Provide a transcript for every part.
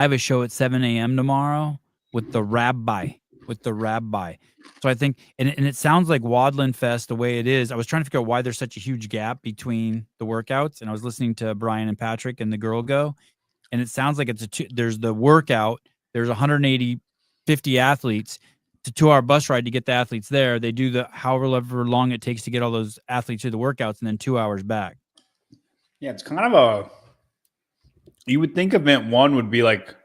I have a show at 7 a.m. tomorrow with the rabbi. So I think, and it sounds like Wodland Fest the way it is. I was trying to figure out why there's such a huge gap between the workouts, and I was listening to Brian and Patrick and the girl go, and it sounds like there's the workout. There's 180, 50 athletes. It's a 2-hour bus ride to get the athletes there. They do the however long it takes to get all those athletes to the workouts, and then 2 hours back. Yeah, it's kind of you would think event one would be like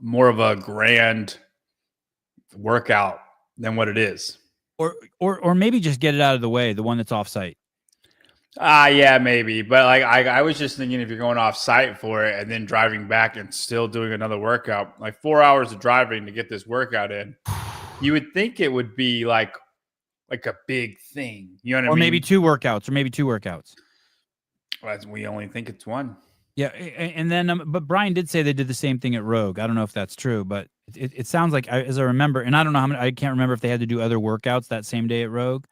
more of a grand workout than what it is. Or maybe just get it out of the way, the one that's off site. Yeah, maybe. But like I was just thinking, if you're going off site for it and then driving back and still doing another workout, like 4 hours of driving to get this workout in, you would think it would be like a big thing. You know what I mean? Or maybe two workouts. We only think it's one. Yeah, and then but Brian did say they did the same thing at Rogue. I don't know if that's true, but it sounds like, as I remember, and I don't know how many. I can't remember if they had to do other workouts that same day at Rogue,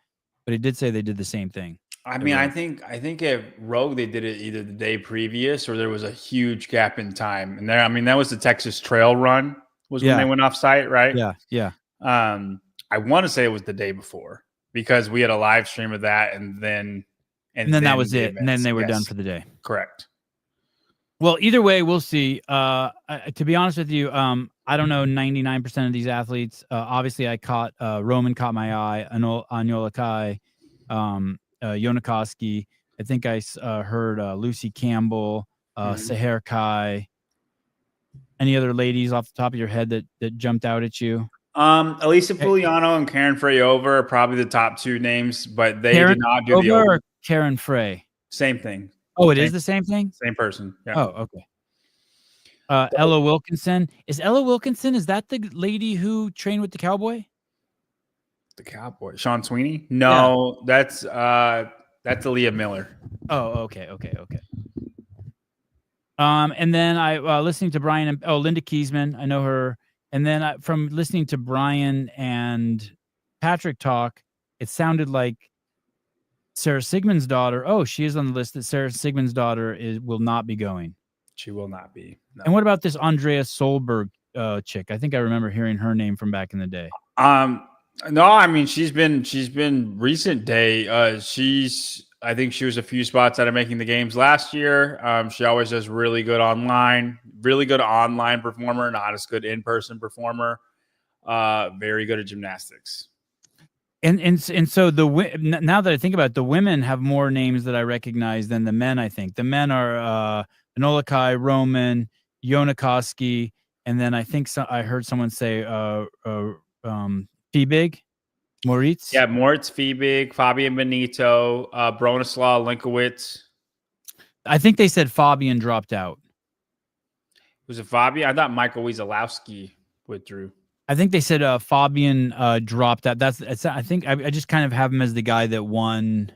but he did say they did the same thing. I mean, I think at Rogue they did it either the day previous or there was a huge gap in time. And there, I mean, that was the Texas Trail Run was when they went off site, right? Yeah. I want to say it was the day before because we had a live stream of that, and then that was it, and then they were done for the day. Correct. Well, either way, we'll see. To be honest with you, I don't know 99% of these athletes. Obviously, I caught Roman caught my eye. Aniola Kai, Yonakoski. I think I heard Lucy Campbell, Seher Kai. Any other ladies off the top of your head that jumped out at you? Elisa Pugliano and Karen Frey-Over are probably the top two names, but they did not do the over. Or Karen Frey. Same thing. Oh, it is the same thing? Same person. Yeah. Oh, okay. Ella Wilkinson. Is that the lady who trained with the Cowboy? The Cowboy. Sean Sweeney? No, yeah. That's Aaliyah Miller. Oh, okay. And then I listening to Brian and Linda Kiesman, I know her. And then from listening to Brian and Patrick talk, it sounded like Sarah Sigmund's daughter. Oh, she is on the list. That Sarah Sigmund's daughter will not be going. She will not be. No. And what about this Andrea Solberg chick? I think I remember hearing her name from back in the day. No, I mean she's been recent day. I think she was a few spots out of making the games last year. She always does really good online performer, not as good in-person performer. Very good at gymnastics. And so now that I think about it, the women have more names that I recognize than the men. I think the men are Enola Kai, Roman, Yonakoski, and then I think I heard someone say Fiebig, Moritz. Yeah, Moritz, Fiebig, Fabian Benito, Bronislaw Linkowitz. I think they said Fabian dropped out. Was it Fabian? I thought Michael Wieselowski withdrew. I think they said Fabian dropped out. I think I just kind of have him as the guy that won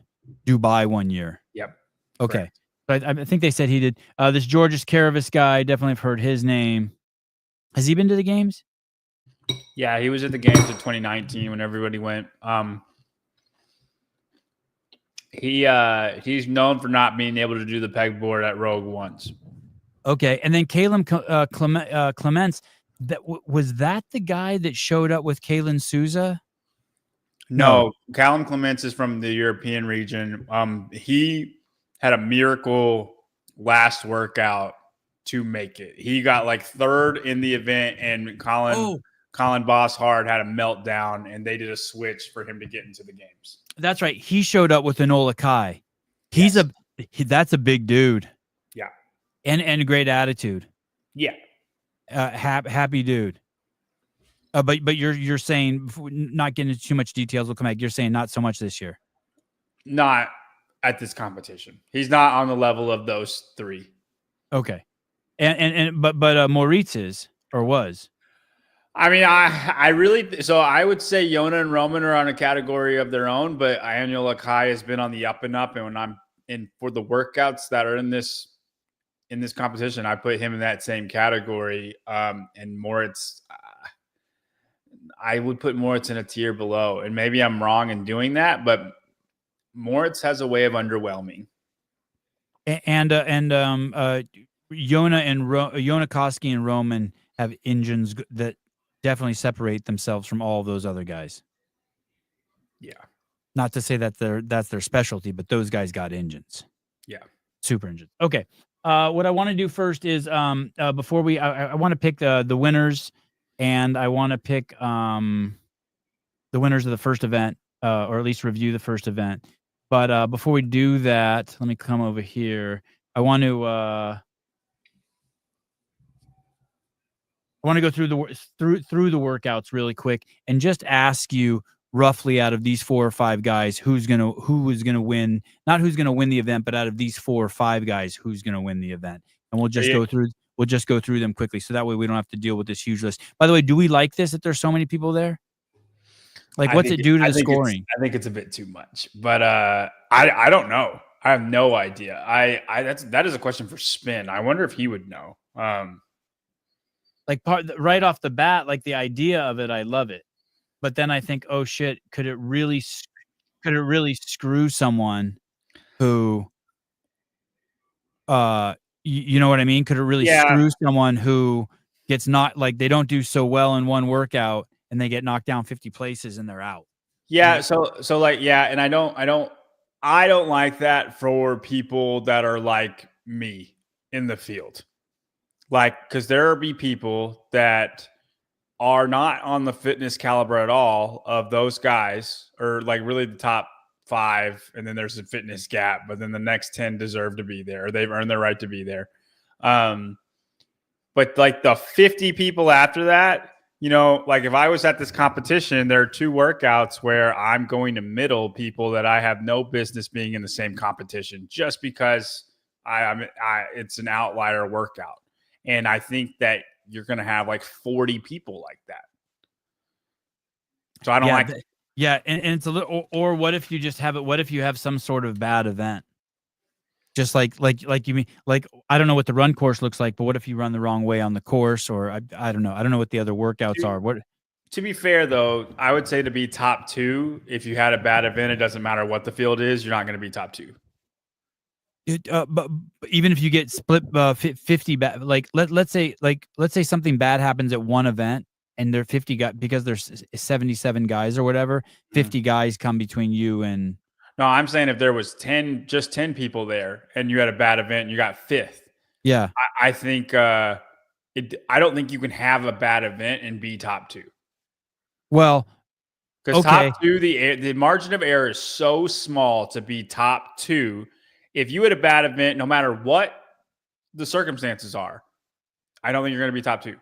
Dubai one year. Yep. Okay. But I think they said he did. This Georges Karavis guy, definitely have heard his name. Has he been to the games? Yeah, he was at the games in 2019 when everybody went. He's known for not being able to do the pegboard at Rogue once. Okay, and then Caleb Clements. Was that the guy that showed up with Kaylin Souza? No, Callum Clements is from the European region. He had a miracle last workout to make it. He got like third in the event, and Colin Bosshard had a meltdown, and they did a switch for him to get into the games. That's right. He showed up with Enola Kai. That's a big dude. Yeah, and a great attitude. Yeah. Happy dude. But you're saying, not getting into too much details, we'll come back. You're saying not so much this year. Not at this competition. He's not on the level of those three. Okay. But Moritz is or was. I mean, I would say Yona and Roman are on a category of their own, but Aniola Kai has been on the up and up, and when I'm in for the workouts that are in this competition, I put him in that same category. And Moritz, I would put Moritz in a tier below, and maybe I'm wrong in doing that, but Moritz has a way of underwhelming. And Yona Koski and Roman have engines that definitely separate themselves from all of those other guys. Yeah. Not to say that that's their specialty, but those guys got engines. Yeah. Super engines. Okay. What I want to do first is before I want to pick the winners, and I want to pick the winners of the first event, or at least review the first event. But before we do that, let me come over here. I want to go through the workouts really quick and just ask you roughly, out of these 4 or 5 guys, who is gonna win? Not who's gonna win the event, but out of these 4 or 5 guys, who's gonna win the event? And we'll just go through them quickly, so that way we don't have to deal with this huge list. By the way, do we like this that there's so many people there? Like, what's it do to the scoring? I think it's a bit too much, but I don't know. I have no idea. That is a question for Spin. I wonder if he would know. Like, right off the bat, like, the idea of it, I love it. But then I think, oh shit, could it really screw someone who, you know what I mean? Could it really screw someone who gets not, like, they don't do so well in one workout and they get knocked down 50 places and they're out? Yeah. So like, yeah. And I don't like that for people that are like me in the field. Like, cause there'll be people that are not on the fitness caliber at all of those guys, or like really the top 5. And then there's a fitness gap, but then the next 10 deserve to be there. Or they've earned their right to be there. But like the 50 people after that, you know, like if I was at this competition, there are 2 workouts where I'm going to middle people that I have no business being in the same competition, just because it's an outlier workout. And I think that you're going to have like 40 people like that. So I don't like it. Yeah. And it's a little, or what if you just have it? What if you have some sort of bad event? Just like you mean, like, I don't know what the run course looks like, but what if you run the wrong way on the course? Or I don't know. I don't know what the other workouts are. What? To be fair, though, I would say to be top 2, if you had a bad event, it doesn't matter what the field is, you're not going to be top 2. But even if you get split 50 bad, like let's say something bad happens at one event and there are 50 guys, because there's 77 guys or whatever, 50 guys come between you and. No, I'm saying if there was 10 people there and you had a bad event and you got 5th. Yeah. I think I don't think you can have a bad event and be top 2. Well, because top 2, the margin of error is so small to be top 2. If you had a bad event, no matter what the circumstances are, I don't think you're going to be top 2.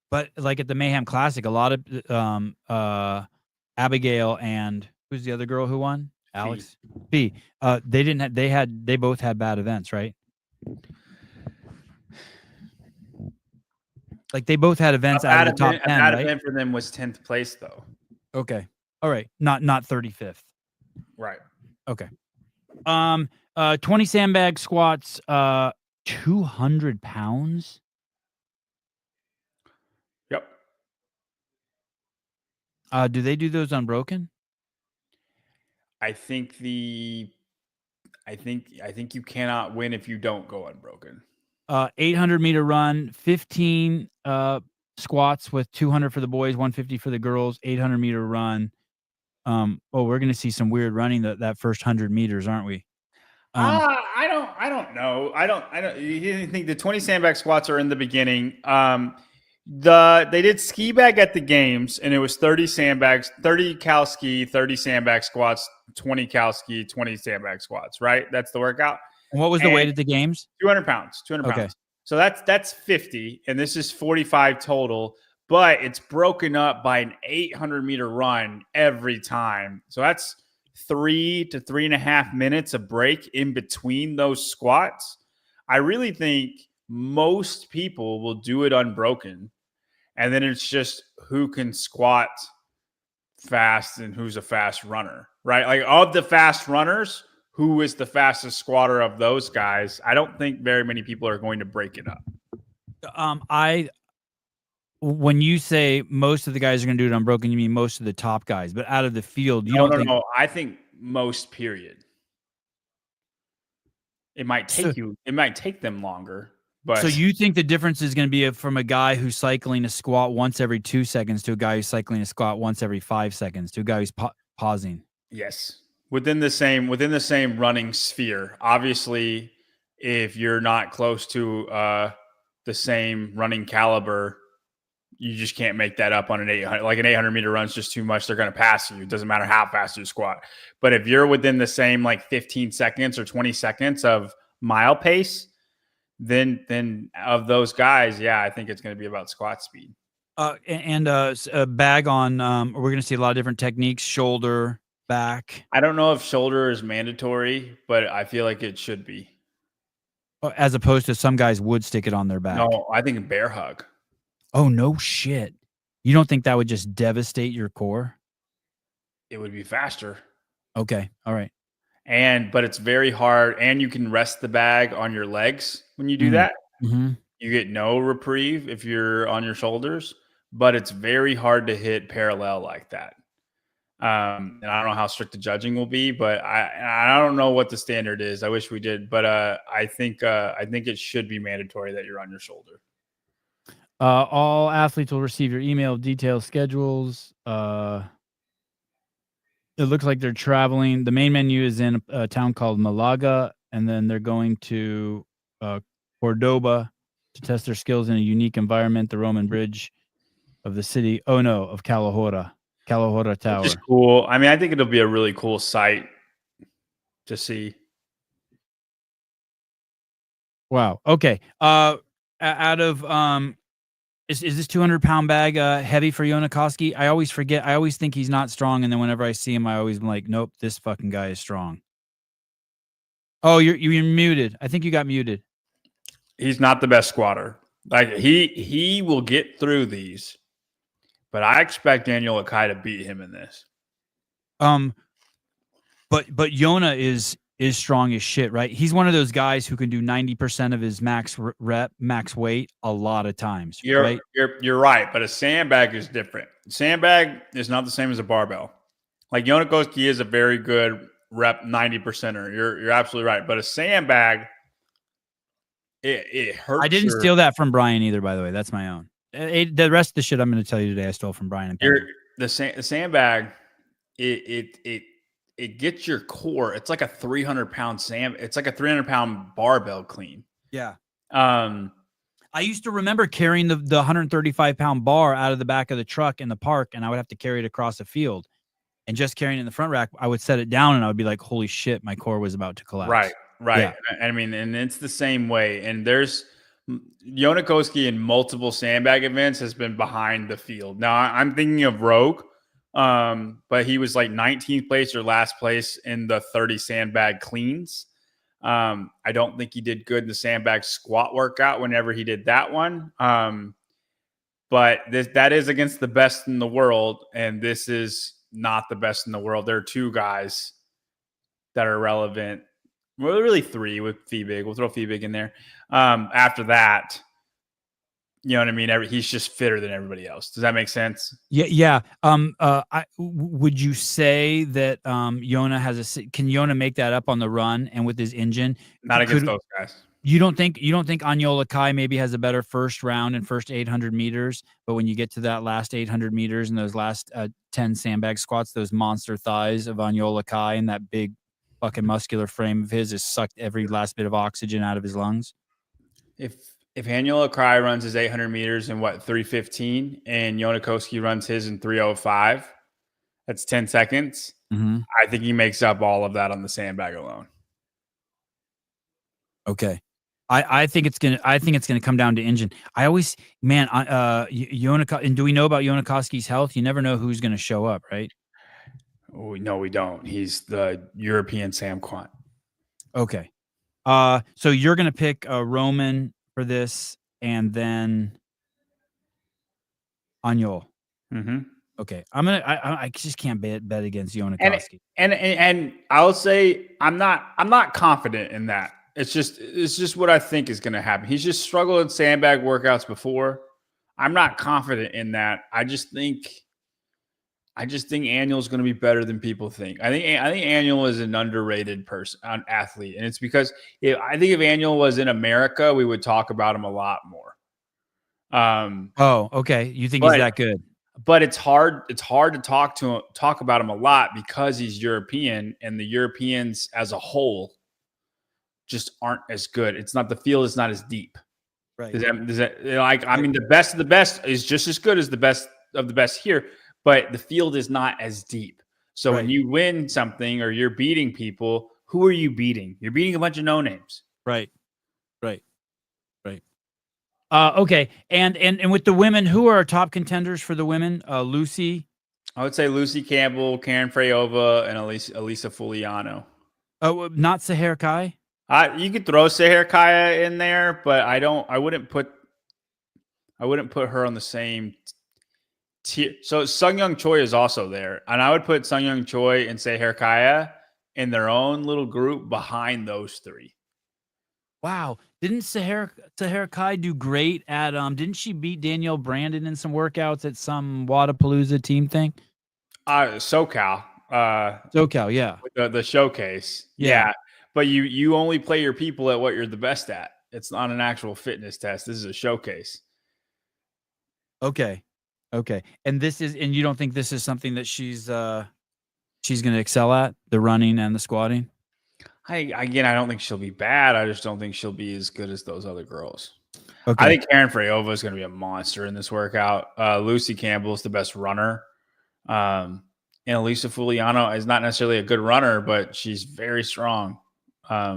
But like at the Mayhem Classic, a lot of Abigail and who's the other girl who won? Alex B. They both had bad events, right? Like they both had events out of the top 10. A bad event for them was 10th place, though. Okay. All right. Not 35th. Right. Okay. 20 sandbag squats, 200 pounds. Yep. Do they do those unbroken? I think you cannot win if you don't go unbroken. 800-meter run, 15 squats with 200 for the boys, 150 for the girls, 800-meter run. We're going to see some weird running that first 100 meters, aren't we? I don't know. I don't. You think the 20 sandbag squats are in the beginning? They did ski bag at the games, and it was 30 sandbags, 30 cal ski, 30 sandbag squats, 20 cal ski, 20 sandbag squats. Right, that's the workout. And what was the weight at the games? 200 pounds. 200 pounds. So that's 50, and this is 45 total. But it's broken up by an 800-meter run every time. So that's 3 to 3.5 minutes of break in between those squats. I really think most people will do it unbroken. And then it's just who can squat fast and who's a fast runner, right? Like of the fast runners, who is the fastest squatter of those guys? I don't think very many people are going to break it up. When you say most of the guys are going to do it unbroken, you mean most of the top guys, but out of the field, No. I think most, period. It might take them longer, But So you think the difference is going to be from a guy who's cycling a squat once every 2 seconds to a guy who's cycling a squat once every 5 seconds to a guy who's pausing? yes, within the same running sphere. Obviously, if you're not close to the same running caliber, you just can't make that up on an 800. Like an 800-meter run is just too much. They're going to pass you. It doesn't matter how fast you squat. But if you're within the same like 15 seconds or 20 seconds of mile pace, then of those guys, yeah, I think it's going to be about squat speed. A bag on. We're going to see a lot of different techniques: shoulder, back. I don't know if shoulder is mandatory, but I feel like it should be. As opposed to some guys would stick it on their back. No, I think bear hug. Oh no shit! You don't think that would just devastate your core? It would be faster. Okay, all right. But it's very hard, and you can rest the bag on your legs when you do that. Mm-hmm. You get no reprieve if you're on your shoulders, but it's very hard to hit parallel like that. And I don't know how strict the judging will be, but I don't know what the standard is. I wish we did, but I think it should be mandatory that you're on your shoulder. All athletes will receive your email details, schedules. It looks like they're traveling. The main menu is in a town called Malaga, and then they're going to Cordoba to test their skills in a unique environment, the Roman Bridge of the city. Oh no, of Calahorra Tower. Which is cool. I mean, I think it'll be a really cool sight to see. Wow. Okay. Out of is this 200-pound bag heavy for Yonakoski? I always forget. I always think he's not strong, and then whenever I see him, I always am like, nope, this fucking guy is strong. Oh, you're muted. I think you got muted. He's not the best squatter. Like he will get through these, but I expect Daniel Akai to beat him in this. But Yona is strong as shit, right? He's one of those guys who can do 90% of his max weight a lot of times. You're right, but a sandbag is different. Sandbag is not the same as a barbell. Like Yonakoski is a very good rep 90%er. You're absolutely right, but a sandbag it hurts. I didn't steal that from Brian either, by the way. That's my own. The rest of the shit I'm going to tell you today, I stole from Brian and Penny. The sandbag. It gets your core. It's like a 300-pound It's like a 300-pound barbell clean. Yeah. I used to remember carrying the 135-pound bar out of the back of the truck in the park, and I would have to carry it across the field. And just carrying it in the front rack, I would set it down, and I would be like, "Holy shit, my core was about to collapse." Right. Yeah. I mean, and it's the same way. And there's Yonakoski in multiple sandbag events has been behind the field. Now I'm thinking of Rogue. But he was like 19th place or last place in the 30 sandbag cleans. I don't think he did good in the sandbag squat workout whenever he did that one. But that is against the best in the world, and this is not the best in the world. There are two guys that are relevant. Well, really three with Feebig. We'll throw Feebig in there. After that, you know what I mean? He's just fitter than everybody else. Does that make sense? Yeah. Would you say that Yona can Yona make that up on the run and with his engine? Not against those guys. You don't think Anyola Kai maybe has a better first round and first 800 meters, but when you get to that last 800 meters and those last 10 sandbag squats, those monster thighs of Anyola Kai and that big fucking muscular frame of his has sucked every last bit of oxygen out of his lungs? If Anyola Kai runs his 800 meters in 3:15 and Yonakoski runs his in 3:05, that's 10 seconds. Mm-hmm. I think he makes up all of that on the sandbag alone. Okay. I think it's gonna come down to engine. I always, man, and do we know about Yonakoski's health? You never know who's gonna show up, right? No, we don't. He's the European Sam Quant. Okay. So you're gonna pick Roman for this, and then Anyol. Mm-hmm. Okay. I just can't bet against Yonakoski. And I'll say I'm not confident in that. It's just what I think is going to happen. He's just struggled in sandbag workouts before. I'm not confident in that. I just think I just think Annual's going to be better than people think. I think Annual is an underrated person, an athlete, and it's because I think if Annual was in America, we would talk about him a lot more. Oh, okay. You think he's but that good? but it's hard. It's hard to talk about him a lot because he's European, and the Europeans as a whole just aren't as good. It's not, the field is not as deep. Right. Does that like, I mean, the best of the best is just as good as the best of the best here, but the field is not as deep. So when you win something or you're beating people, who are you beating? You're beating a bunch of no names. Right. Okay. And with the women, who are our top contenders for the women? Lucy. I would say Lucy Campbell, Karen Freyova, and Elisa Fuliano. Oh, not Seher Kai. You could throw Seher Kaya in there, but I wouldn't put her on the same tier. So Sung Young Choi is also there, and I would put Sung Young Choi and Seher Kaya in their own little group behind those three. Wow. Didn't Seher Kai do great at didn't she beat Danielle Brandon in some workouts at some Wadapalooza team thing? SoCal. SoCal, yeah. The showcase. Yeah. But you only play your people at what you're the best at. It's not an actual fitness test. This is a showcase. Okay. And you don't think this is something that she's going to excel at, the running and the squatting? I don't think she'll be bad. I just don't think she'll be as good as those other girls. Okay. I think Karen Freyova is going to be a monster in this workout. Lucy Campbell is the best runner. And Elisa Fuliano is not necessarily a good runner, but she's very strong. I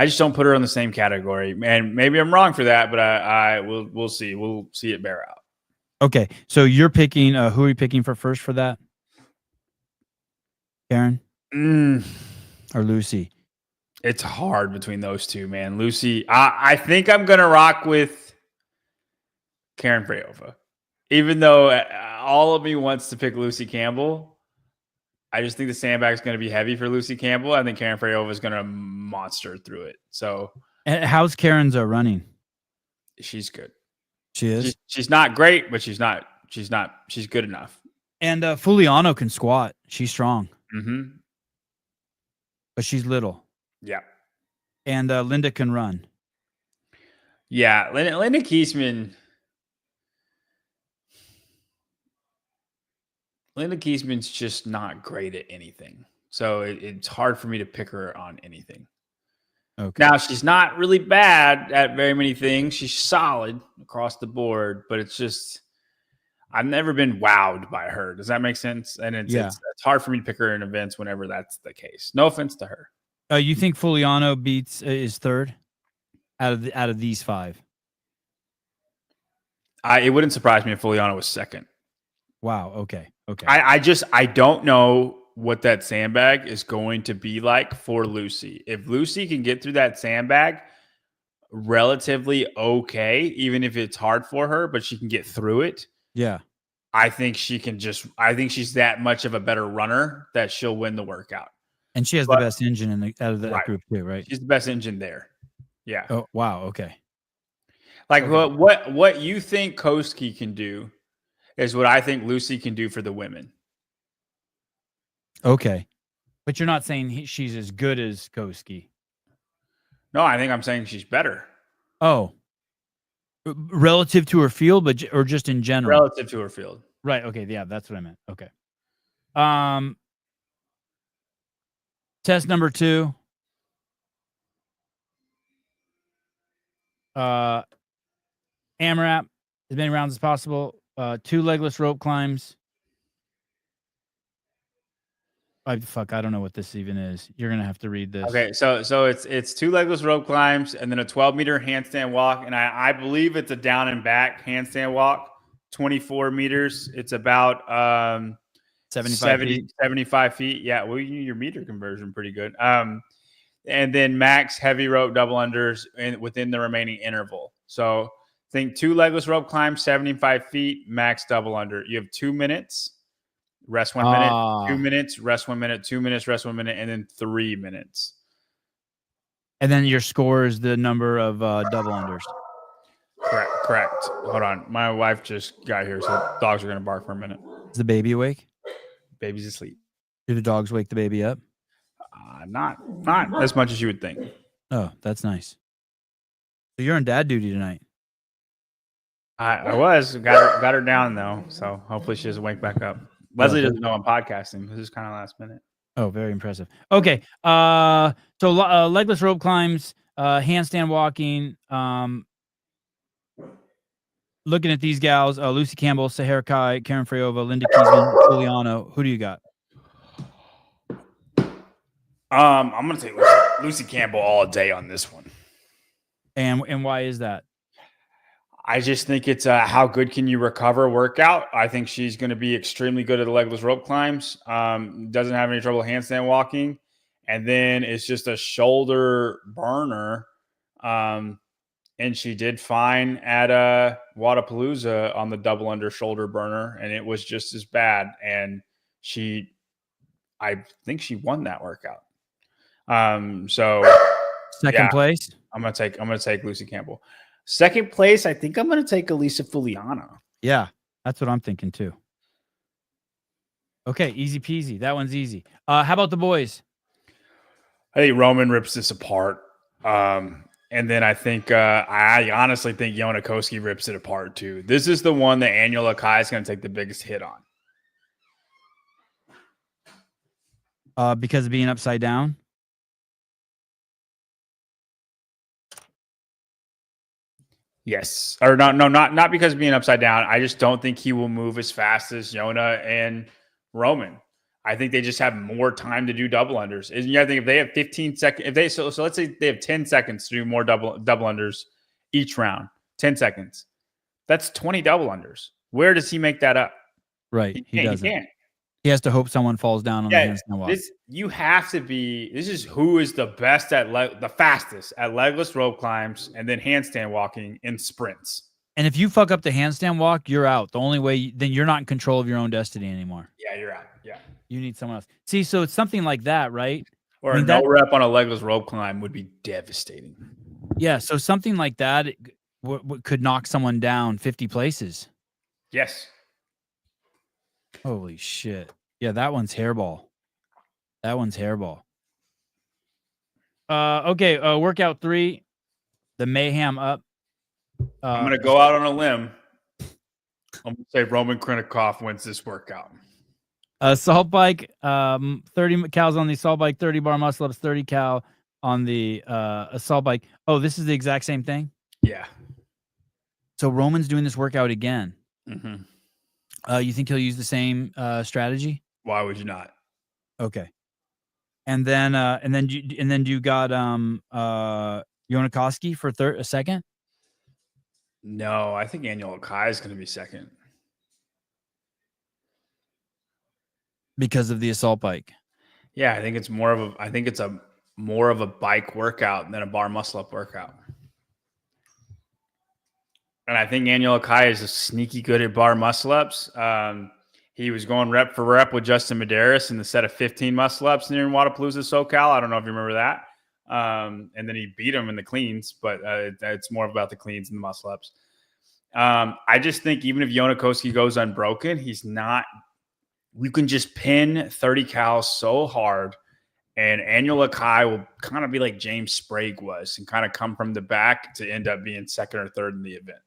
just don't put her in the same category, and maybe I'm wrong for that, but we'll see. We'll see it bear out. Okay, so you're picking. Who are you picking for first for that? Karen or Lucy? It's hard between those two, man. Lucy, I think I'm gonna rock with Karen Freyova, even though all of me wants to pick Lucy Campbell. I just think the sandbag is going to be heavy for Lucy Campbell. I think Karen Freyova is going to monster through it. So, and how's Karen's running? She's good. She is. She's not great, but she's good enough. And Fuliano can squat. She's strong. Mm-hmm. But she's little. Yeah. And Linda can run. Yeah, Linda Kiesman. Linda Kiesman's just not great at anything. So it's hard for me to pick her on anything. Okay. Now, she's not really bad at very many things. She's solid across the board, but it's just, I've never been wowed by her. Does that make sense? And it's hard for me to pick her in events whenever that's the case. No offense to her. You think Fuliano is third out of these five? It wouldn't surprise me if Fuliano was second. Wow. Okay. I don't know what that sandbag is going to be like for Lucy. If Lucy can get through that sandbag relatively okay, even if it's hard for her, but she can get through it. Yeah. I think she's that much of a better runner that she'll win the workout. And she has the best engine out of that group too, right? She's the best engine there. Yeah. Oh, wow. Okay. Like what you think Koski can do is what I think Lucy can do for the women. Okay. But you're not saying she's as good as Koski. No, I think I'm saying she's better. Oh. Relative to her field, or just in general? Relative to her field. Right. Okay. Yeah, that's what I meant. Okay. Test number 2. AMRAP, as many rounds as possible. 2 legless rope climbs. I don't know what this even is. You're gonna have to read this. Okay, so it's 2 legless rope climbs and then a 12-meter handstand walk, and I believe it's a down and back handstand walk, 24 meters. It's about 75 feet. Yeah, well, your meter conversion pretty good. And then max heavy rope double unders within the remaining interval. So think 2 legless rope climbs, 75 feet, max double under. You have 2 minutes. Rest 1 minute, 2 minutes, rest 1 minute, 2 minutes, rest 1 minute, and then 3 minutes. And then your score is the number of double unders. Correct. Hold on. My wife just got here, so dogs are going to bark for a minute. Is the baby awake? Baby's asleep. Do the dogs wake the baby up? Not as much as you would think. Oh, that's nice. So you're on dad duty tonight. I was got her down though, so hopefully she doesn't wake back up. Leslie doesn't know I'm podcasting. This is kind of last minute. Oh, very impressive. Okay. So legless rope climbs, handstand walking. Looking at these gals, Lucy Campbell, Sahara Kai, Karen Freyova, Linda Kiesman, Juliano. Who do you got? I'm gonna take Lucy Campbell all day on this one. And why is that? I just think it's how good can you recover workout. I think she's going to be extremely good at the legless rope climbs. Doesn't have any trouble handstand walking. And then it's just a shoulder burner. And she did fine at Wadapalooza on the double under shoulder burner. And it was just as bad. And I think she won that workout. So second place. I'm gonna take Lucy Campbell. Second place, I think I'm going to take Elisa Fuliano. Yeah, that's what I'm thinking too. Okay, easy peasy. That one's easy. How about the boys? I think Roman rips this apart. And then I think I honestly think Yona Koski rips it apart too. This is the one that Anya Lakai is going to take the biggest hit on. Because of being upside down? Yes. Or not because of being upside down. I just don't think he will move as fast as Yona and Roman. I think they just have more time to do double unders. And I think if they have 15 seconds, so let's say they have 10 seconds to do more double unders each round, 10 seconds. That's 20 double unders. Where does he make that up? Right. He doesn't. He can't. He has to hope someone falls down on the handstand walk. You have to be. This is who is the best at the fastest at legless rope climbs and then handstand walking in sprints. And if you fuck up the handstand walk, you're out. The only way then you're not in control of your own destiny anymore. Yeah, you're out. Yeah, you need someone else. See, so it's something like that, right? Or a no rep on a legless rope climb would be devastating. Yeah, so something like that could knock someone down 50 places. Yes. Holy shit. Yeah, that one's hairball. Okay, workout 3, the mayhem up. I'm going to go out on a limb. I'm going to say Roman Krinikov wins this workout. Assault bike, 30 cals on the assault bike, 30 bar muscle ups, 30 cal on the assault bike. Oh, this is the exact same thing? Yeah. So Roman's doing this workout again. Mm-hmm. You think he'll use the same strategy? Why would you not? Okay. And then you got Yonikoski for a second? No, I think Anya Kai is going to be second. Because of the assault bike. Yeah, I think it's more of a bike workout than a bar muscle up workout. And I think Anya Kai is a sneaky good at bar muscle ups. He was going rep for rep with Justin Medeiros in the set of 15 muscle ups near Wadapalooza SoCal. I don't know if you remember that. And then he beat him in the cleans, but it's more about the cleans and the muscle ups. I just think even if Yonikoski goes unbroken, he's not. You can just pin 30 cal so hard, and Anya Lakai will kind of be like James Sprague was and kind of come from the back to end up being second or third in the event.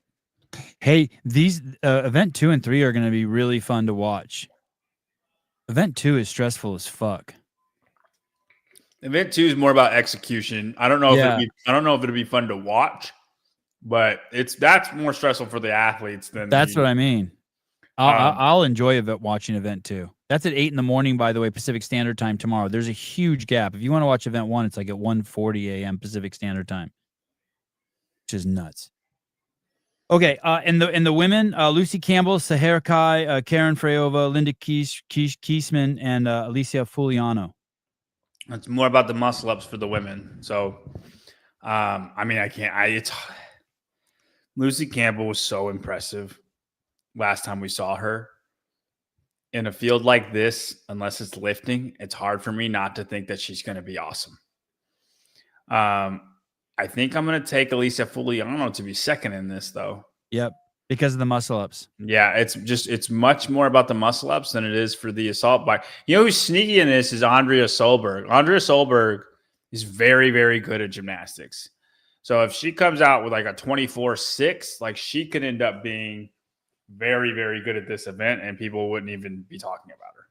Hey, these event 2 and 3 are going to be really fun to watch. Event 2 is stressful as fuck. Event 2 is more about execution. I don't know if it'll be fun to watch, but that's more stressful for the athletes than. That's what I mean. I'll enjoy watching event 2. That's at 8 a.m, by the way, Pacific Standard Time tomorrow. There's a huge gap. If you want to watch event 1, it's like at 1:40 a.m. Pacific Standard Time, which is nuts. Okay, and the women, Lucy Campbell, Sahara Kai, Karen Freyova, Linda Kiesman, and Alicia Fuliano. It's more about the muscle ups for the women. So, Lucy Campbell was so impressive last time we saw her. In a field like this, unless it's lifting, it's hard for me not to think that she's going to be awesome. I think I'm going to take Alicia Fuliano to be second in this, though. Yep. because of the muscle ups. Yeah, it's much more about the muscle ups than it is for the assault bike. You know who's sneaky in this is Andrea Solberg. Andrea Solberg is very, very good at gymnastics. So if she comes out with like a 24-6, like she could end up being very, very good at this event, and people wouldn't even be talking about her.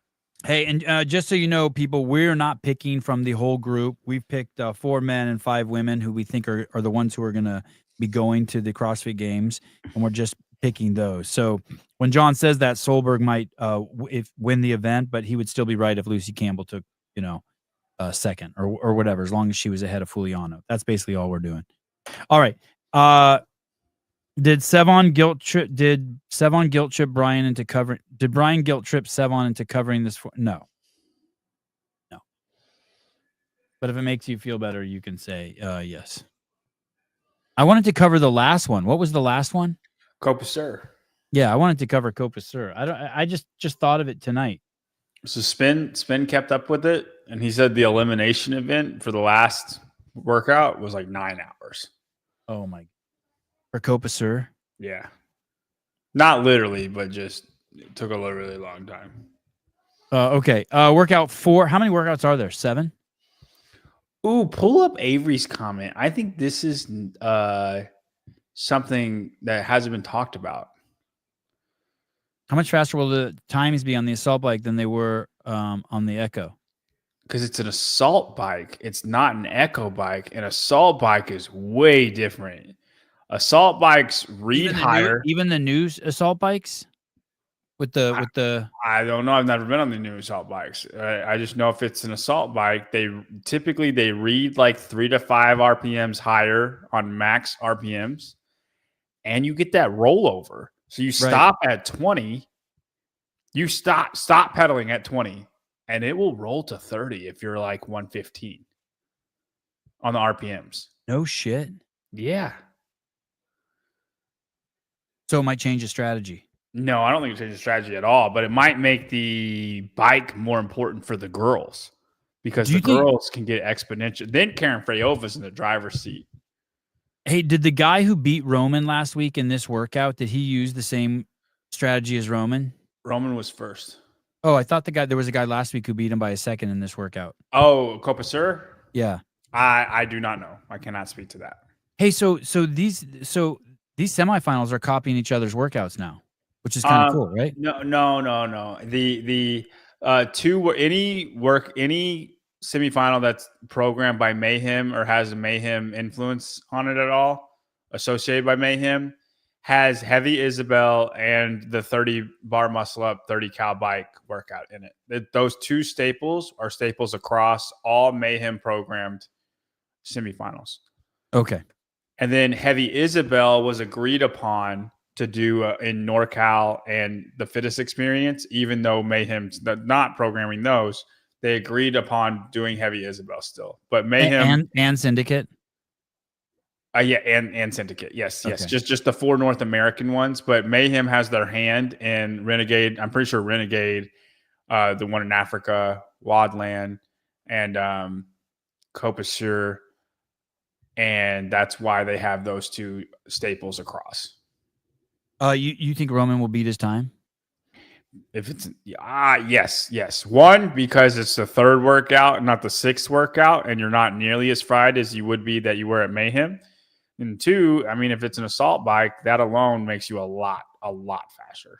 Hey, and just so you know, people, we're not picking from the whole group. We've picked 4 men and 5 women who we think are the ones who are going to be going to the CrossFit Games, and we're just picking those. So when John says that, Solberg might win the event, but he would still be right if Lucy Campbell took, second or whatever, as long as she was ahead of Fuliano. That's basically all we're doing. All right. Did Sevon guilt trip Brian into covering? Did Brian guilt trip Sevon into covering this? No. But if it makes you feel better, you can say yes. I wanted to cover the last one. What was the last one? Copasseur. Yeah, I wanted to cover Copasseur. I just thought of it tonight. So Spin kept up with it, and he said the elimination event for the last workout was like 9 hours. Oh my! For Copasseur? Yeah, not literally, but just it took a really long time. Okay. Workout 4. How many workouts are there? 7? Ooh, pull up Avery's comment. I think this is something that hasn't been talked about. How much faster will the times be on the assault bike than they were on the Echo? Because it's an assault bike. It's not an Echo bike. An assault bike is way different. Assault bikes read higher. Even the new assault bikes with the. I don't know. I've never been on the new assault bikes. I just know if it's an assault bike, they typically read like 3 to 5 RPMs higher on max RPMs, and you get that rollover. So you stop at 20, you stop pedaling at 20, and it will roll to 30 if you're like 115 on the RPMs. No shit. Yeah. So it might change the strategy. No, I don't think it changes strategy at all, but it might make the bike more important for the girls because the girls can get exponential. Then Karen Frayova's in the driver's seat. Hey, did the guy who beat Roman last week in this workout, did he use the same strategy as Roman? Roman was first. Oh, I thought there was a guy last week who beat him by a second in this workout. Oh, Copasseur? Yeah. I do not know. I cannot speak to that. Any these semifinals are copying each other's workouts now, which is kind of cool, right? No. Any semifinal that's programmed by Mayhem or has a Mayhem influence on it at all, associated by Mayhem, has Heavy Isabel and the 30 bar muscle up, 30 cal bike workout in it. Those two staples are staples across all Mayhem programmed semifinals. Okay. And then Heavy Isabel was agreed upon to do in NorCal and the Fittest Experience, even though Mayhem's not programming those. They agreed upon doing Heavy Isabel still. But Mayhem and Syndicate? And Syndicate. Yes. Just the 4 North American ones. But Mayhem has their hand in Renegade. I'm pretty sure Renegade, the one in Africa, Wodland, and Copasseur. And that's why they have those two staples across. You think Roman will beat his time? If it's yes. 1, because it's the 3rd workout, not the 6th workout, and you're not nearly as fried as you would be that you were at Mayhem. And 2, I mean, if it's an assault bike, that alone makes you a lot faster.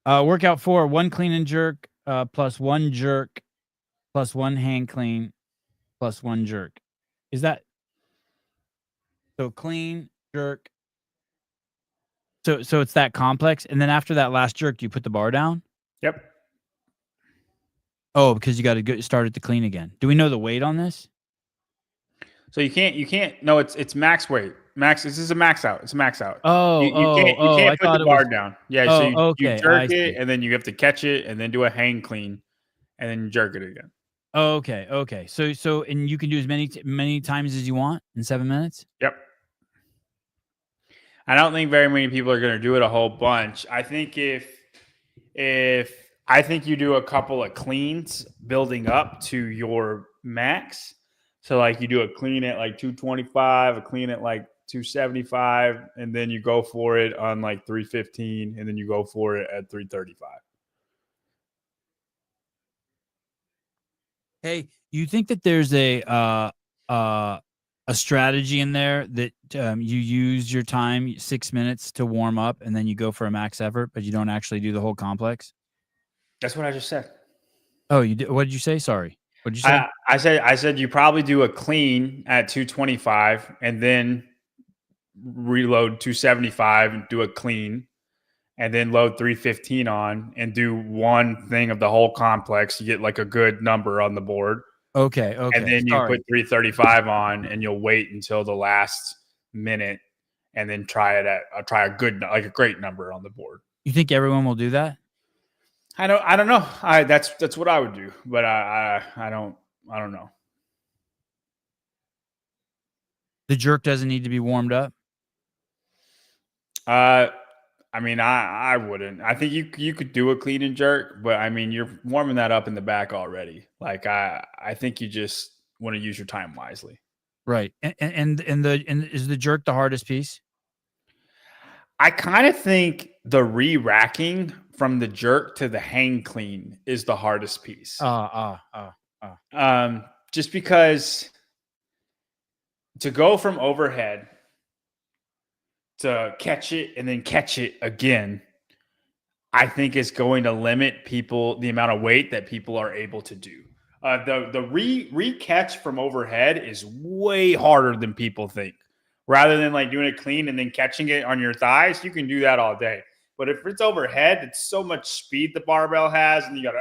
Workout 4, 1 clean and jerk, plus 1 jerk, plus 1 hang clean, plus 1 jerk. Is that so? Clean, jerk. So it's that complex, and then after that last jerk, do you put the bar down? Yep. Oh, because you got to start at the clean again. Do we know the weight on this? So you can't. No, it's max weight. This is a max out. It's a max out. Oh, you can't put the bar down. Yeah. Oh, so you jerk it, and then you have to catch it, and then do a hang clean, and then jerk it again. Oh, okay. So and you can do as many times as you want in 7 minutes. Yep. I don't think very many people are going to do it a whole bunch. I think if you do a couple of cleans building up to your max, so like you do a clean at like 225, a clean at like 275, and then you go for it on like 315, and then you go for it at 335. Hey, you think that there's a strategy in there that you use your time 6 minutes to warm up and then you go for a max effort, but you don't actually do the whole complex? That's what I just said. Oh, you did? What did you say? Sorry. What did you say? I said you probably do a clean at 225 and then reload 275 and do a clean and then load 315 on and do one thing of the whole complex. You get like a good number on the board. Okay. And then you Sorry. put 335 on and you'll wait until the last minute and then try a good, like a great number on the board. You think everyone will do that? I don't know. That's what I would do, but I don't know. The jerk doesn't need to be warmed up. I mean, I wouldn't. I think you could do a clean and jerk, but I mean, you're warming that up in the back already. Like I think you just want to use your time wisely. Right. And is the jerk the hardest piece? I kind of think the re-racking from the jerk to the hang clean is the hardest piece. Just because to go from overhead to catch it and then catch it again, I think is going to limit the amount of weight that people are able to do. The re-catch from overhead is way harder than people think. Rather than like doing it clean and then catching it on your thighs, you can do that all day. But if it's overhead, it's so much speed the barbell has, and you got to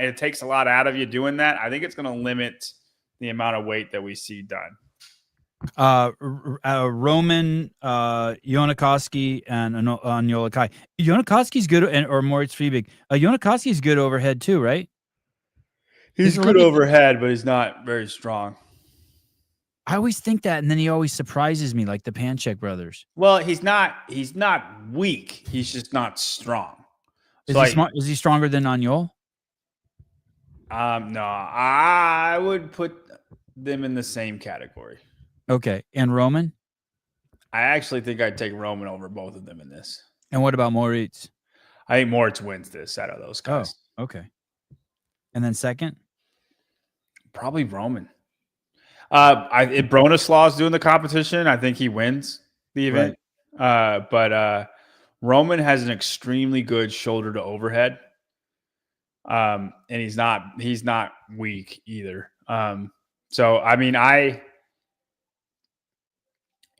it takes a lot out of you doing that. I think it's going to limit the amount of weight that we see done. Roman, Yonakoski, and Anyolakai. Yonakoski's good, or Moritz Fiebig. Yonakoski's good overhead too, right? He's good overhead, but he's not very strong. I always think that, and then he always surprises me, like the Panchek brothers. Well, he's not weak. He's just not strong. Is he stronger than Anyol? No, I would put them in the same category. Okay, and Roman? I actually think I'd take Roman over both of them in this. And what about Moritz? I think Moritz wins this out of those guys. Oh, okay. And then second? Probably Roman. If Bronislaw's doing the competition, I think he wins the event. Right. But Roman has an extremely good shoulder to overhead. And he's not weak either. So I mean,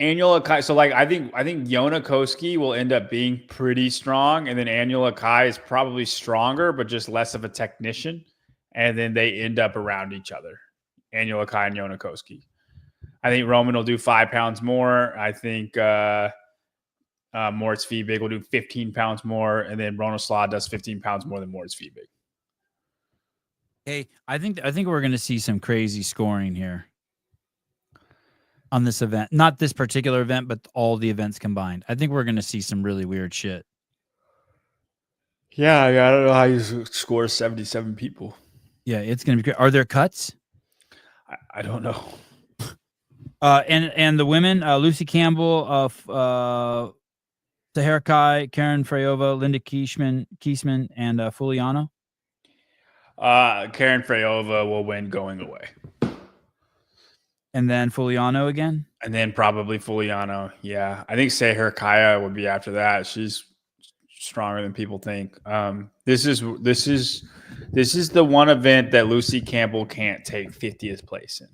Anyolakai. So like I think Yonakoski will end up being pretty strong, and then Anyolakai is probably stronger, but just less of a technician. And then they end up around each other. Anyolakai and Yonakoski. I think Roman will do 5 pounds more. I think Moritz Fiebig will do 15 pounds more, and then Bronislaw does 15 pounds more than Moritz Fiebig. Hey, I think we're going to see some crazy scoring here on this event. Not this particular event, but all the events combined. I think we're going to see some really weird shit. Yeah, I don't know how you score 77 people. Yeah, it's going to be great. Are there cuts? I don't know. And the women, Lucy Campbell, Sahar Kai, Karen Freyova, Linda Kiesman, and Fuliano. Karen Freyova will win going away. And then Fuliano again? And then probably Fuliano. Yeah. I think Sahar Kaya would be after that. She's stronger than people think. This is the one event that Lucy Campbell can't take 50th place in.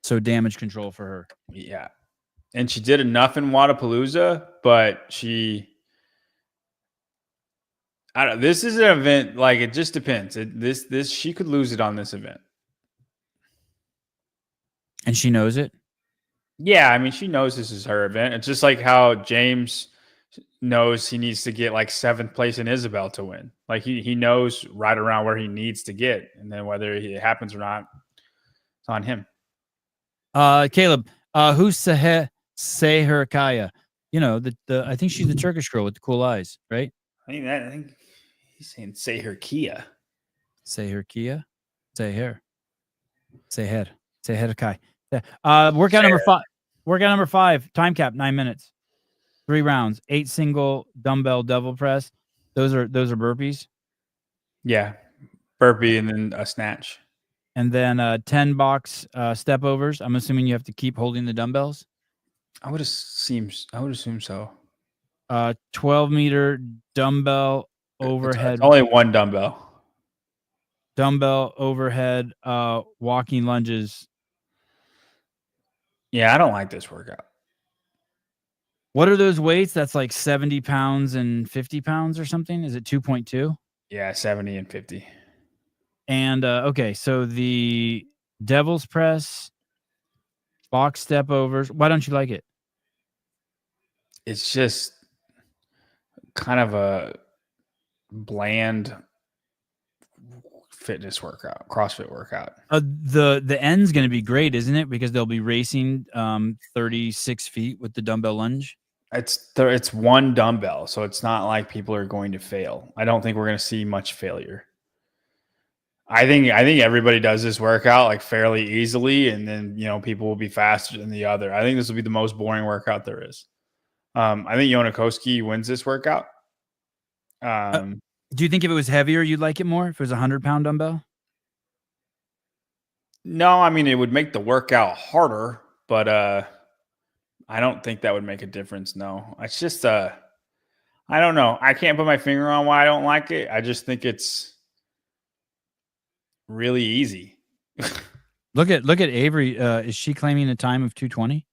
So damage control for her. Yeah. And she did enough in Wadapalooza, but this is an event, like, it just depends. She could lose it on this event. And she knows it? Yeah, I mean, she knows this is her event. It's just like how James knows he needs to get like 7th place in Isabel to win. Like he knows right around where he needs to get, and then whether it happens or not, it's on him. Caleb, who's Sahar Kaya? You know, I think she's the Turkish girl with the cool eyes, right? I think he's saying Sahar Kia. Sahar Kia? Sahar Kai. Workout number 5. Workout number 5, time cap 9 minutes, 3 rounds, 8 single dumbbell devil press. Those are burpees. Yeah, burpee and then a snatch. And then 10 box step overs. I'm assuming you have to keep holding the dumbbells. I would assume so. 12-meter dumbbell overhead. It's only one dumbbell. Dumbbell overhead walking lunges. Yeah, I don't like this workout. What are those weights? That's like 70 pounds and 50 pounds or something. Is it 2.2? Yeah, 70 and 50. And okay, so the devil's press, box step overs. Why don't you like it? It's just kind of a bland fitness workout, CrossFit workout. The end's going to be great, isn't it? Because they'll be racing 36 feet with the dumbbell lunge. It's one dumbbell, so it's not like people are going to fail. I don't think we're going to see much failure. I think everybody does this workout like fairly easily, and then people will be faster than the other. I think this will be the most boring workout there is. I think Yonakoski wins this workout. Do you think if it was heavier, you'd like it more? If it was a 100-pound dumbbell? No, I mean it would make the workout harder, but I don't think that would make a difference. No, it's just I don't know. I can't put my finger on why I don't like it. I just think it's really easy. Look at Avery. Is she claiming a time of 220?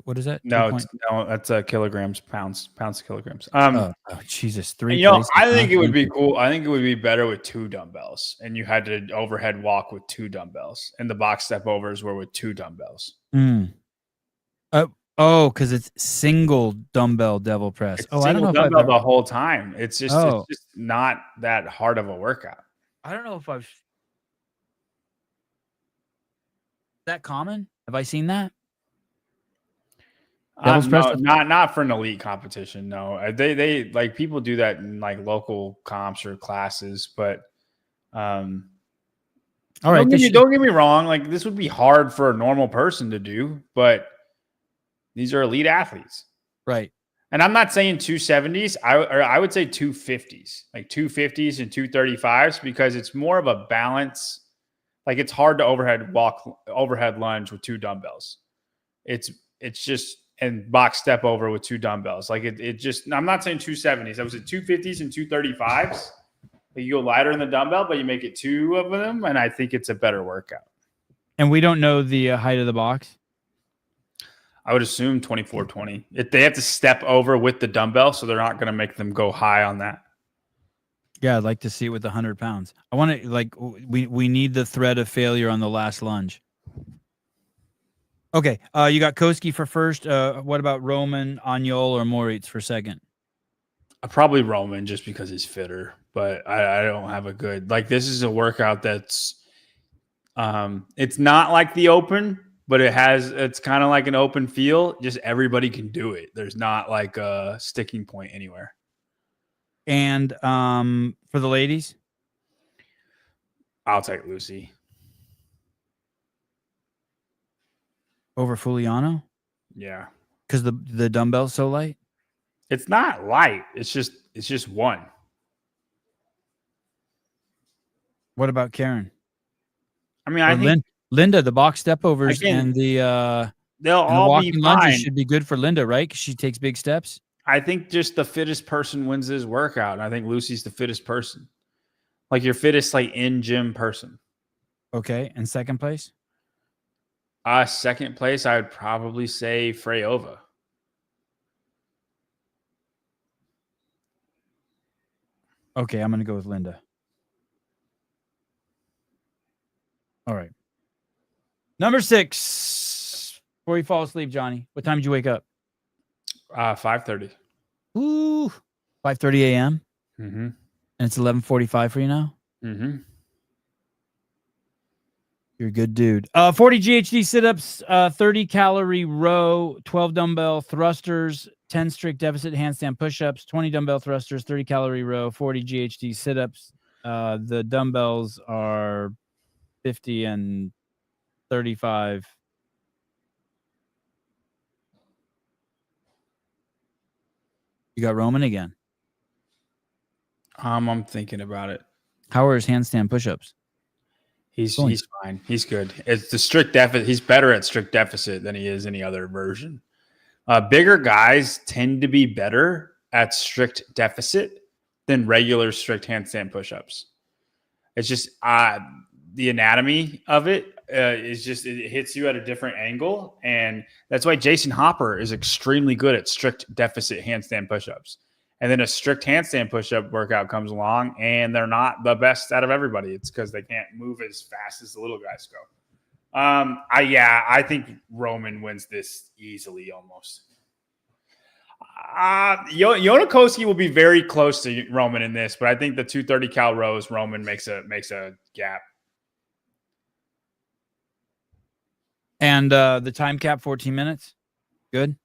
What is that? No, that's kilograms, pounds to kilograms. Oh Jesus, 3. I think it would be cool. I think it would be better with 2 dumbbells, and you had to overhead walk with 2 dumbbells, and the box step overs were with 2 dumbbells. Because it's single dumbbell devil press. It's I don't know if dumbbell the whole time. It's just not that hard of a workout. I don't know if I've that common. Have I seen that? No, not for an elite competition. No, they like people do that in like local comps or classes, but all right. Don't get me wrong. Like this would be hard for a normal person to do, but these are elite athletes, right? And I'm not saying 270s. I would say 250s, like 250s and 235s, because it's more of a balance. Like it's hard to overhead lunge with 2 dumbbells. It's just. And box step over with 2 dumbbells. Like it just, I'm not saying 270s. I was at 250s and 235s. You go lighter in the dumbbell, but you make it 2 of them. And I think it's a better workout. And we don't know the height of the box. I would assume 2420. If they have to step over with the dumbbell, so they're not going to make them go high on that. Yeah, I'd like to see it with 100 pounds. I want to we need the threat of failure on the last lunge. Okay, you got Koski for first. What about Roman, Agnol, or Moritz for second? Probably Roman, just because he's fitter. But I don't have a good this is a workout that's it's not like the open, but it's kind of like an open feel. Just everybody can do it. There's not like a sticking point anywhere. And for the ladies, I'll take Lucy. Over Fuliano? Yeah. Because the dumbbell's so light? It's not light. It's just one. What about Karen? I mean, I think Linda, the box step overs and the they'll all be fine. Lunges should be good for Linda, right? Because she takes big steps. I think just the fittest person wins this workout. And I think Lucy's the fittest person. Like your fittest, like in gym person. Okay. And second place? Second place, I would probably say Freyova. Okay, I'm going to go with Linda. All right. Number 6. Before you fall asleep, Johnny, what time did you wake up? 5:30. Ooh, 5:30 a.m. Mm-hmm. And it's 11:45 for you now? Mm-hmm. You're a good dude. 40 GHD sit-ups, 30 calorie row, 12 dumbbell thrusters, 10 strict deficit handstand push-ups, 20 dumbbell thrusters, 30 calorie row, 40 GHD sit-ups. The dumbbells are 50 and 35. You got Roman again. I'm thinking about it. How are his handstand push-ups? He's fine. He's good. It's the strict deficit. He's better at strict deficit than he is any other version. Bigger guys tend to be better at strict deficit than regular strict handstand push-ups. It's just the anatomy of it is just it hits you at a different angle, and that's why Jason Hopper is extremely good at strict deficit handstand push-ups. And then a strict handstand push-up workout comes along, and they're not the best out of everybody. It's because they can't move as fast as the little guys go. I think Roman wins this easily, almost. Yonakoski will be very close to Roman in this, but I think the 230 cal rows, Roman makes a gap. And the time cap 14 minutes. Good.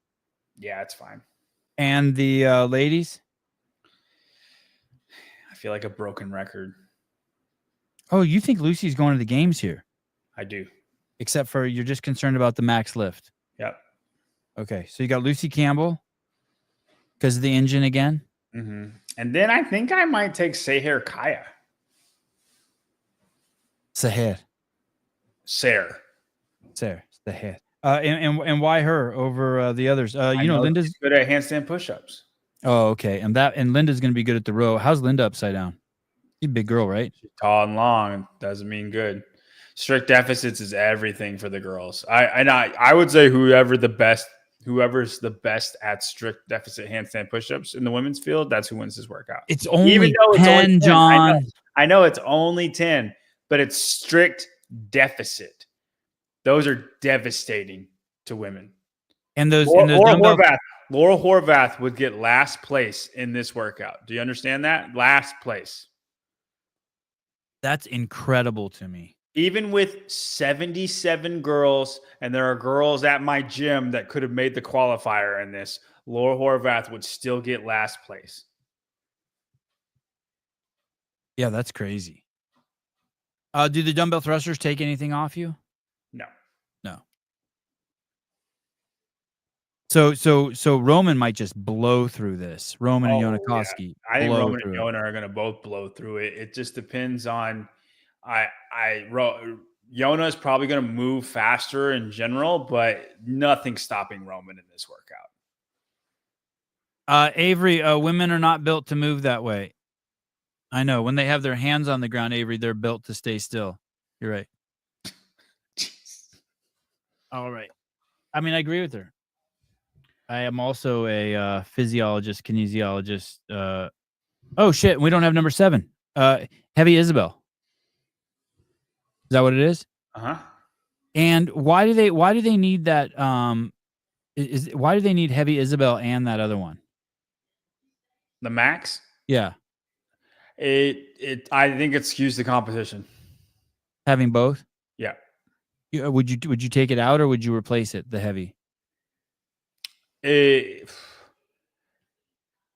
Yeah, it's fine. And the ladies. I feel like a broken record. Oh, you think Lucy's going to the games here? I do. Except for you're just concerned about the max lift. Yep. Okay, so you got Lucy Campbell because of the engine again. Mm-hmm. And then I think I might take Seher Kaya. Seher. And why her over the others? Linda's good at handstand push-ups. Oh, okay. And Linda's going to be good at the row. How's Linda upside down? She's a big girl, right? She's tall and long. Doesn't mean good. Strict deficits is everything for the girls. I would say whoever's the best at strict deficit handstand push-ups in the women's field, that's who wins this workout. It's only 10, John. I know it's only 10, but it's strict deficit. Those are devastating to women. And those Laura Horvath would get last place in this workout. Do you understand that? Last place. That's incredible to me. Even with 77 girls, and there are girls at my gym that could have made the qualifier in this, Laura Horvath would still get last place. Yeah, that's crazy. Do the dumbbell thrusters take anything off you? No. So Roman might just blow through this. Roman and Yonakoski. Yeah. I think Roman and Yona are going to both blow through it. It just depends on. Yona is probably going to move faster in general, but nothing stopping Roman in this workout. Avery, women are not built to move that way. I know when they have their hands on the ground, Avery, they're built to stay still. You're right. All right. I mean, I agree with her. I am also a physiologist, kinesiologist. Oh shit, we don't have number 7. Heavy Isabel. Is that what it is? Uh-huh. And why do they need that? Why do they need Heavy Isabel and that other one? The max? Yeah. I think it skews the competition. Having both? Yeah. Would you take it out or would you replace it? The heavy. It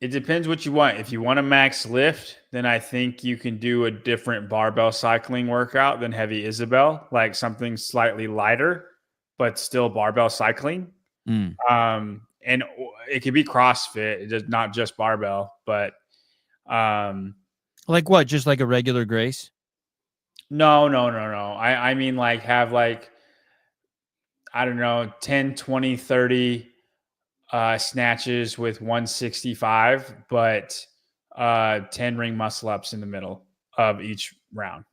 depends what you want. If you want a max lift, then I think you can do a different barbell cycling workout than Heavy Isabel, like something slightly lighter, but still barbell cycling. And it could be CrossFit, it's not just barbell, but like what? Just like a regular Grace? No. I mean like have like, I don't know, 10, 20, 30 snatches with 165, but 10 ring muscle ups in the middle of each round.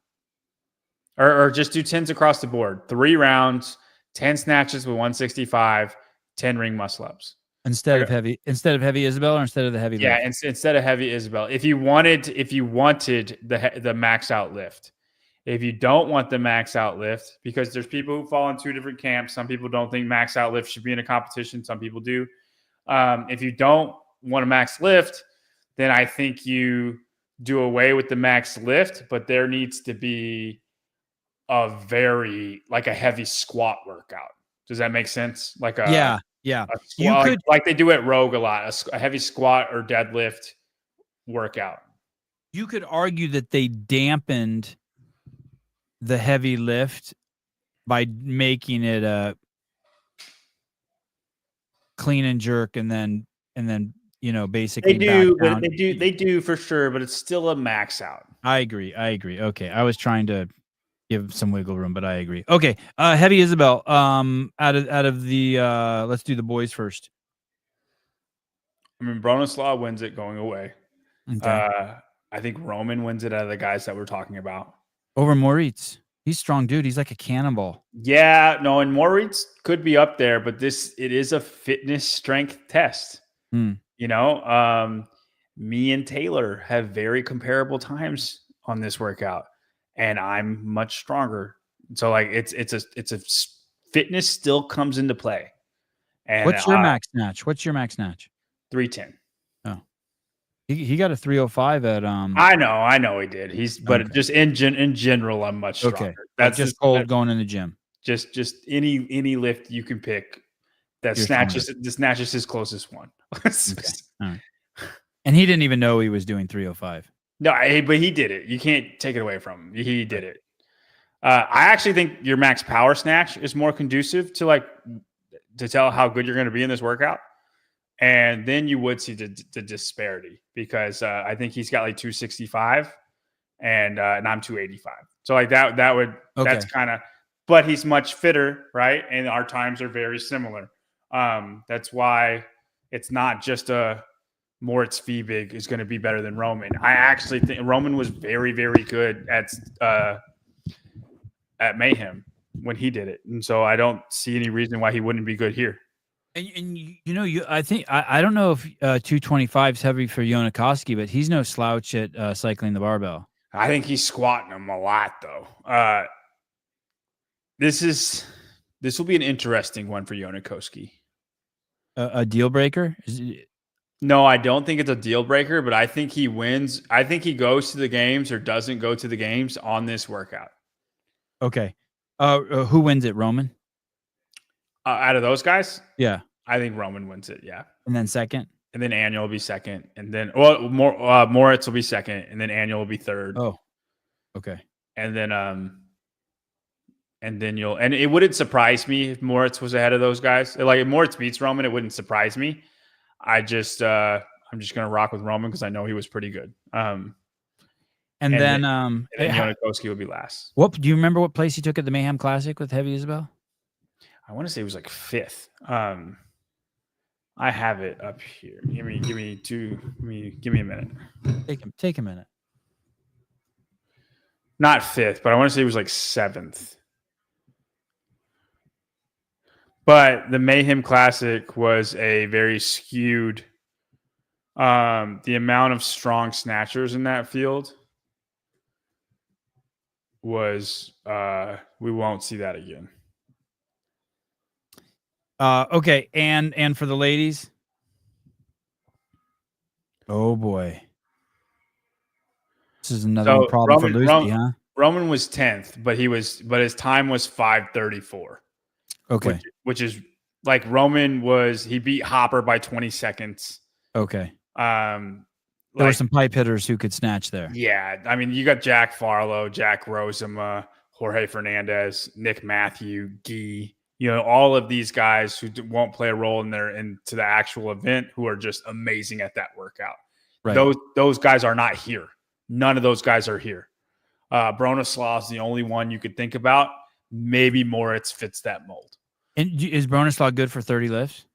Or just do 10s across the board. 3 rounds, 10 snatches with 165, 10 ring muscle ups. Instead of Heavy Isabel or instead of the heavy lift? Yeah, instead of Heavy Isabel. If you wanted the max out lift. If you don't want the max out lift, because there's people who fall in 2 different camps. Some people don't think max out lift should be in a competition. Some people do. If you don't want a max lift, then I think you do away with the max lift, but there needs to be a heavy squat workout. Does that make sense? Yeah. You could, like they do at Rogue a lot, a heavy squat or deadlift workout. You could argue that they dampened the heavy lift by making it a clean and jerk and then basically They back do, but down. they do for sure, but it's still a max out. I agree. Okay, I was trying to give some wiggle room, but I agree. Okay, Heavy Isabel. Out of the let's do the boys first. I mean, Bronislaw wins it going away. Okay. I think Roman wins it out of the guys that we're talking about. Over Moritz. He's strong, dude. He's like a cannonball. Yeah, no, and Moritz could be up there, but it is a fitness strength test. Hmm. Me and Taylor have very comparable times on this workout, and I'm much stronger. So like it's a fitness still comes into play. And What's your max snatch? 310. Oh, he got a 305 at I know he did. But Okay. just in general, I'm much stronger. Okay. That's just cold going in the gym. Just any lift you can pick that You're snatches his closest one. Okay. All right. And he didn't even know he was doing 305. No, but he did it. You can't take it away from him. He did it. I actually think your max power snatch is more conducive to tell how good you're going to be in this workout. And then you would see the disparity because I think he's got like 265 and I'm 285. So like that's kind of, but he's much fitter, right? And our times are very similar. That's why it's not just Moritz Fiebig is going to be better than Roman. I actually think Roman was very, very good at Mayhem when he did it. And so I don't see any reason why he wouldn't be good here. And I think I don't know if 225 is heavy for Yonakoski, but he's no slouch at cycling the barbell. I think he's squatting them a lot though. This will be an interesting one for Yonakoski. A deal breaker? No, I don't think it's a deal breaker, but I think he wins. I think he goes to the games or doesn't go to the games on this workout. Okay. Who wins it? Roman? Out of those guys? Yeah. I think Roman wins it, yeah. And then second? And then Annual will be second. And then Moritz will be second. And then Annual will be third. Oh. Okay. And then and it wouldn't surprise me if Moritz was ahead of those guys. Like if Moritz beats Roman, it wouldn't surprise me. I'm just gonna rock with Roman because I know he was pretty good. And then Yonakoski will be last. What do you remember? What place he took at the Mayhem Classic with Heavy Isabel? I want to say it was like 5th. I have it up here. Give me a minute. Take a minute. Not 5th, but I want to say it was like 7th. But the Mayhem Classic was a very skewed. The amount of strong snatchers in that field was we won't see that again. Okay, and for the ladies, oh boy, this is another problem for Lucy, huh? Roman was 10th, but his time was 5:34. Okay, which is like he beat Hopper by 20 seconds. Okay, there were some pipe hitters who could snatch there. Yeah, I mean you got Jack Farlow, Jack Rosema, Jorge Fernandez, Nick Matthew, Guy. All of these guys who won't play a role into the actual event who are just amazing at that workout. Right. Those guys are not here. None of those guys are here. Bronislaw is the only one you could think about. Maybe Moritz fits that mold. And is Bronislaw good for 30 lifts?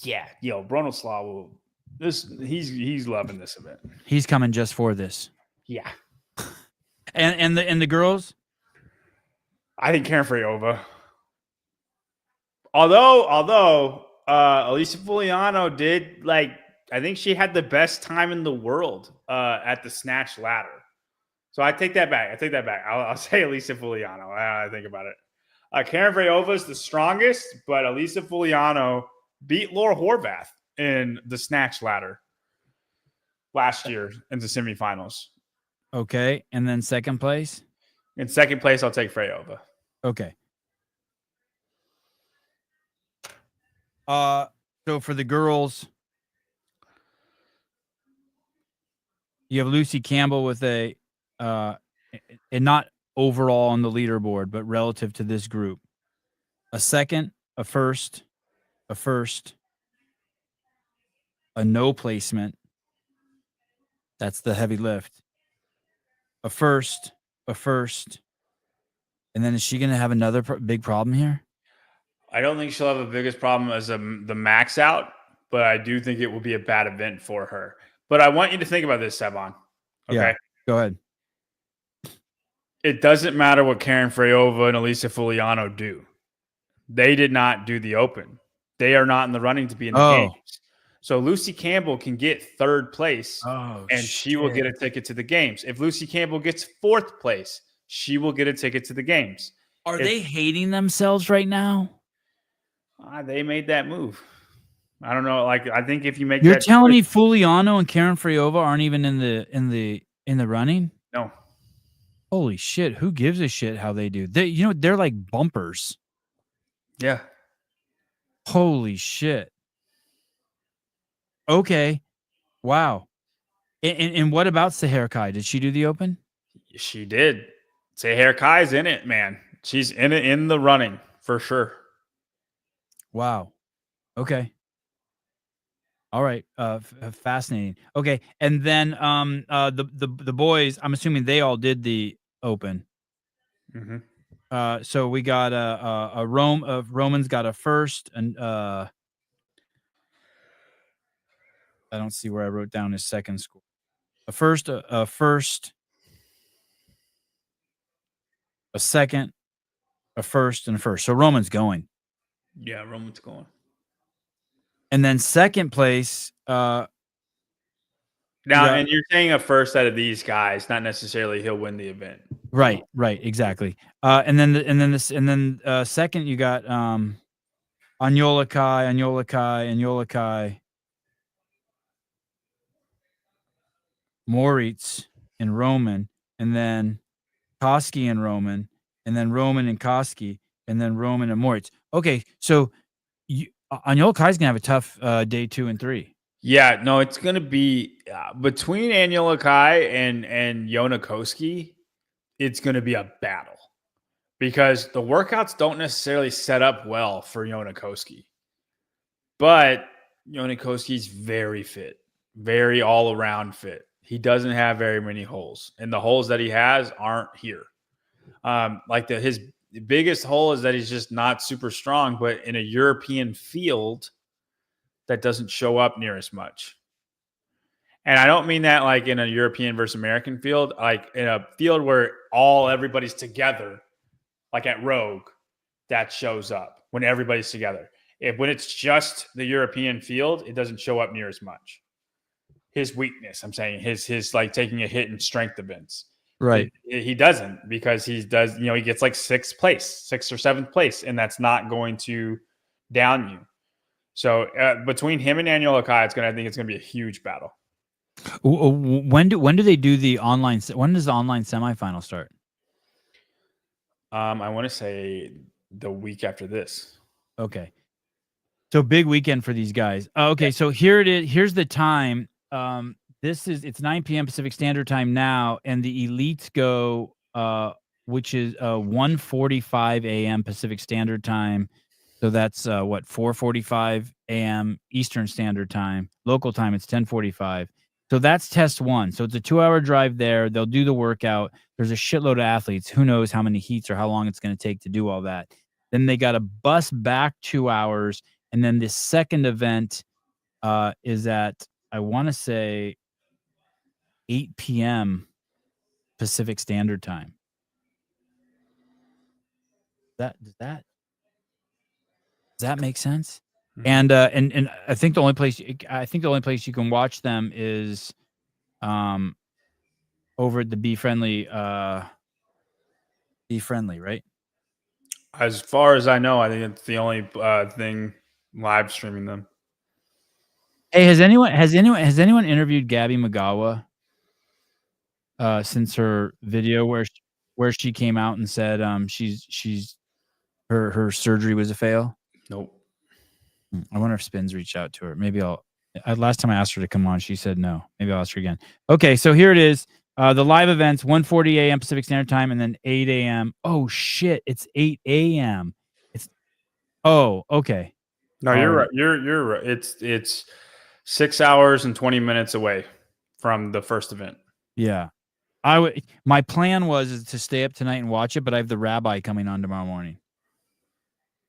Yeah, Bronislaw he's loving this event. He's coming just for this. Yeah. And the girls? I think Karen Freyova. Although Elisa Fuliano did I think she had the best time in the world at the snatch ladder. So I take that back. I'll say Elisa Fuliano. I think about it. Karen Freyova is the strongest, but Elisa Fuliano beat Laura Horvath in the snatch ladder last year in the semifinals. Okay, and then second place? In second place, I'll take Freyova. Okay. So for the girls, you have Lucy Campbell with and not overall on the leaderboard, but relative to this group, a second, a first, a no placement. That's the heavy lift. A first. And then is she going to have another big problem here? I don't think she'll have the biggest problem as the max out, but I do think it will be a bad event for her. But I want you to think about this, Sevon. Okay. Yeah, go ahead. It doesn't matter what Karen Freyova and Elisa Fuliano do. They did not do the Open. They are not in the running to be in the games. So Lucy Campbell can get third place, and she will get a ticket to the games. If Lucy Campbell gets fourth place, she will get a ticket to the games. Are they hating themselves right now? They made that move. I don't know. Like, I think if you make, you're telling me Fuliano and Karen Freyova aren't even in the running? No. Holy shit! Who gives a shit how they do? They're like bumpers. Yeah. Holy shit. Okay. Wow. And what about Seher Kai? Did she do the Open? She did. Seher Kai's in it, man. She's in it, in the running for sure. Wow. Okay. All right. Fascinating. Okay. And then the boys, I'm assuming they all did the Open. Mm-hmm. So we got Roman's got a first, and I don't see where I wrote down his second score. A first, a second, a first, and a first. So Roman's going. Yeah, Roman's going. And then second place. Now, and you're saying a first out of these guys, not necessarily he'll win the event. Right, exactly. And then second you got Anyola Kai, Moritz and Roman, and then Koski and Roman and Koski, and then Roman and Moritz. Okay, so Anyola Kai's gonna have a tough day 2 and 3. Yeah, no, it's gonna be between Anyola Kai and Yona Koski. It's gonna be a battle because the workouts don't necessarily set up well for Yona Koski, but Yona Koski's very fit, very all around fit. He doesn't have very many holes, and the holes that he has aren't here. His biggest hole is that he's just not super strong, but in a European field, that doesn't show up near as much. And I don't mean that like in a European versus American field, like in a field where everybody's together, like at Rogue, that shows up when everybody's together. When it's just the European field, it doesn't show up near as much. His weakness, I'm saying, his like taking a hit in strength events. Right. He doesn't, because he gets like sixth or 7th place, and that's not going to down you. So between him and Anyola Kai, I think it's going to be a huge battle. When do they do the online? When does the online semifinal start? I want to say the week after this. Okay. So big weekend for these guys. Okay, so here it is. Here's the time. It's 9 p.m. Pacific Standard Time now, and the elites go, which is 1:45 a.m. Pacific Standard Time. So that's 4:45 a.m. Eastern Standard Time. Local time, it's 10:45. So that's test 1. So it's a 2-hour drive there. They'll do the workout. There's a shitload of athletes. Who knows how many heats or how long it's going to take to do all that. Then they got a bus back 2 hours. And then the second event is at, I want to say, 8 p.m. Pacific Standard Time. Does that make sense? Mm-hmm. And I think the only place you can watch them is over at the Be Friendly, right? As far as I know, I think it's the only thing live streaming them. Hey, has anyone interviewed Gabby Magawa since her video where she came out and said her surgery was a fail? Nope. I wonder if Spins reached out to her. Maybe last time I asked her to come on, she said no. Maybe I'll ask her again. Okay, so here it is. The live events, 1:40 a.m. Pacific Standard Time, and then 8 a.m. Oh shit, it's 8 a.m. Okay. No, you're right. You're right. It's 6 hours and 20 minutes away from the first event. Yeah. My plan is to stay up tonight and watch it, but I have the rabbi coming on tomorrow morning.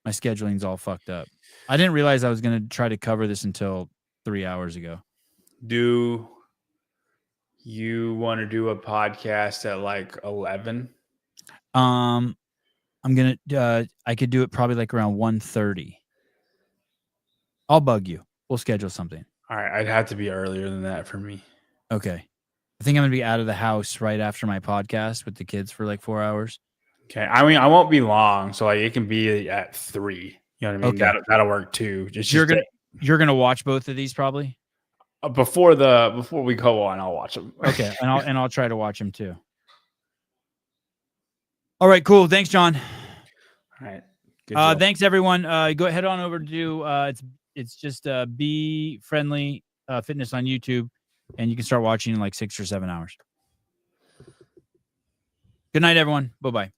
My scheduling's all fucked up. I didn't realize I was going to try to cover this until 3 hours ago. Do you want to do a podcast at like 11? I'm going to I could do it probably like around 1:30. I'll bug you. We'll schedule something. All right, I'd have to be earlier than that for me. Okay. I think I'm going to be out of the house right after my podcast with the kids for like 4 hours. Okay. I mean, I won't be long, so like it can be at 3. You know what I mean? Okay. That'll work too. You're gonna watch both of these probably? Before we go on, I'll watch them. Okay, and I'll try to watch them too. All right, cool. Thanks, John. All right. Good job. Thanks everyone. Go head on over to it's just Be Friendly Fitness on YouTube, and you can start watching in like 6 or 7 hours. Good night, everyone. Bye-bye.